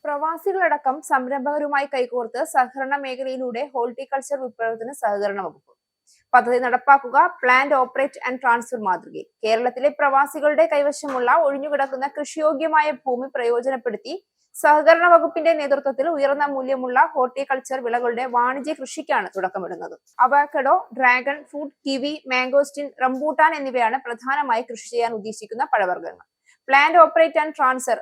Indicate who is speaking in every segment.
Speaker 1: പ്രവാസികളടക്കം സംരംഭകരുമായി കൈകോർത്ത് സഹകരണ മേഖലയിലൂടെ ഹോർട്ടിക്കൾച്ചർ വിപ്ലവത്തിന് സഹകരണ വകുപ്പ് പദ്ധതി നടപ്പാക്കുക. പ്ലാന്റ് ഓപ്പറേറ്റ് ആൻഡ് ട്രാൻസ്ഫർ മാതൃകയിൽ കേരളത്തിലെ പ്രവാസികളുടെ കൈവശമുള്ള ഒഴിഞ്ഞുകിടക്കുന്ന കൃഷിയോഗ്യമായ ഭൂമി പ്രയോജനപ്പെടുത്തി സഹകരണ വകുപ്പിന്റെ നേതൃത്വത്തിൽ ഉയർന്ന മൂല്യമുള്ള ഹോർട്ടിക്കൾച്ചർ വിളകളുടെ വാണിജ്യ കൃഷിക്കാണ് തുടക്കമിടുന്നത്. Avocado, dragon fruit, kiwi, mangosteen, rambutan എന്നിവയാണ് പ്രധാനമായി കൃഷി ചെയ്യാൻ ഉദ്ദേശിക്കുന്ന പഴവർഗ്ഗങ്ങൾ. Plant operate and transfer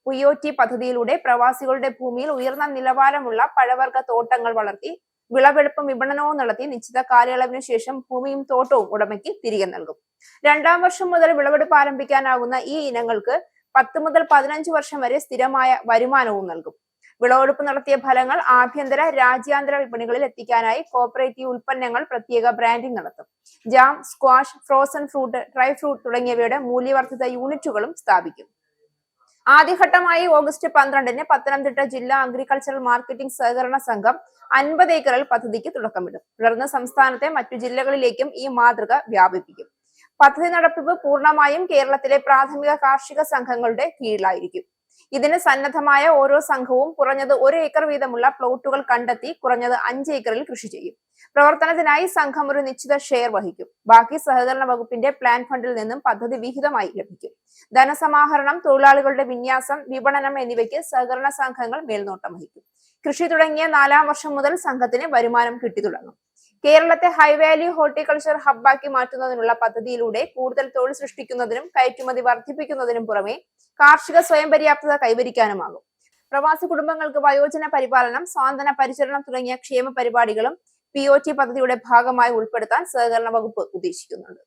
Speaker 1: POT പദ്ധതിയിലൂടെ പ്രവാസികളുടെ ഭൂമിയിൽ ഉയർന്ന നിലവാരമുള്ള പഴവർഗ്ഗ തോട്ടങ്ങൾ വളർത്തി വിളവെടുപ്പും വിപണനവും നടത്തി നിശ്ചിത കാലയളവിനു ശേഷം ഭൂമിയും തോട്ടവും ഉടമയ്ക്ക് തിരികെ നൽകും. 2ാം വർഷം മുതൽ വിളവെടുപ്പ് ആരംഭിക്കാനാകുന്ന ഈ ഇനങ്ങൾക്ക് 10 മുതൽ 15 വർഷം വരെ സ്ഥിരമായ വരുമാനവും നൽകും. വിളവെടുപ്പ് നടത്തിയ ഫലങ്ങൾ ആഭ്യന്തര രാജ്യാന്തര വിപണികളിൽ എത്തിക്കാനായി കോഓപ്പറേറ്റീവ് ഉൽപ്പന്നങ്ങൾ പ്രത്യേക ബ്രാൻഡിംഗ് നടത്തും. Jam, squash, frozen fruit, dry fruit തുടങ്ങിയവയുടെ മൂല്യവർദ്ധിത യൂണിറ്റുകളും സ്ഥാപിക്കും. ആദ്യഘട്ടമായി ഓഗസ്റ്റ് 12-ന് പത്തനംതിട്ട ജില്ലാ അഗ്രികൾച്ചറൽ മാർക്കറ്റിംഗ് സഹകരണ സംഘം 50 ഏക്കറിൽ പദ്ധതിക്ക് തുടക്കമിടും. തുടർന്ന് സംസ്ഥാനത്തെ മറ്റു ജില്ലകളിലേക്കും ഈ മാതൃക വ്യാപിപ്പിക്കും. പദ്ധതി നടത്തിപ്പ് പൂർണ്ണമായും കേരളത്തിലെ പ്രാഥമിക കാർഷിക സംഘങ്ങളുടെ കീഴിലായിരിക്കും. ഇതിന് സന്നദ്ധമായ ഓരോ സംഘവും കുറഞ്ഞത് 1 ഏക്കർ വീതമുള്ള പ്ലോട്ടുകൾ കണ്ടെത്തി കുറഞ്ഞത് 5 ഏക്കറിൽ കൃഷി ചെയ്യും. പ്രവർത്തനത്തിനായി സംഘം ഒരു നിശ്ചിത ഷെയർ വഹിക്കും. ബാക്കി സഹകരണ വകുപ്പിന്റെ പ്ലാൻ ഫണ്ടിൽ നിന്നും പദ്ധതി വിഹിതമായി ലഭിക്കും. ധനസമാഹരണം, തൊഴിലാളികളുടെ വിന്യാസം, വിപണനം എന്നിവയ്ക്ക് സഹകരണ സംഘങ്ങൾ മേൽനോട്ടം വഹിക്കും. കൃഷി തുടങ്ങിയ 4ാം വർഷം മുതൽ സംഘത്തിന് വരുമാനം കിട്ടിത്തുടങ്ങും. കേരളത്തെ ഹൈവാല്യൂ ഹോർട്ടിക്കൾച്ചർ ഹബ്ബാക്കി മാറ്റുന്നതിനുള്ള പദ്ധതിയിലൂടെ കൂടുതൽ തൊഴിൽ സൃഷ്ടിക്കുന്നതിനും കയറ്റുമതി വർദ്ധിപ്പിക്കുന്നതിനും പുറമെ കാർഷിക സ്വയം പര്യാപ്തത കൈവരിക്കാനുമാകും. പ്രവാസി കുടുംബങ്ങൾക്ക് വയോജന പരിപാലനം, സാന്ത്വന പരിചരണം തുടങ്ങിയ ക്ഷേമ പരിപാടികളും POT പദ്ധതിയുടെ ഭാഗമായി ഉൾപ്പെടുത്താൻ സഹകരണ വകുപ്പ് ഉദ്ദേശിക്കുന്നുണ്ട്.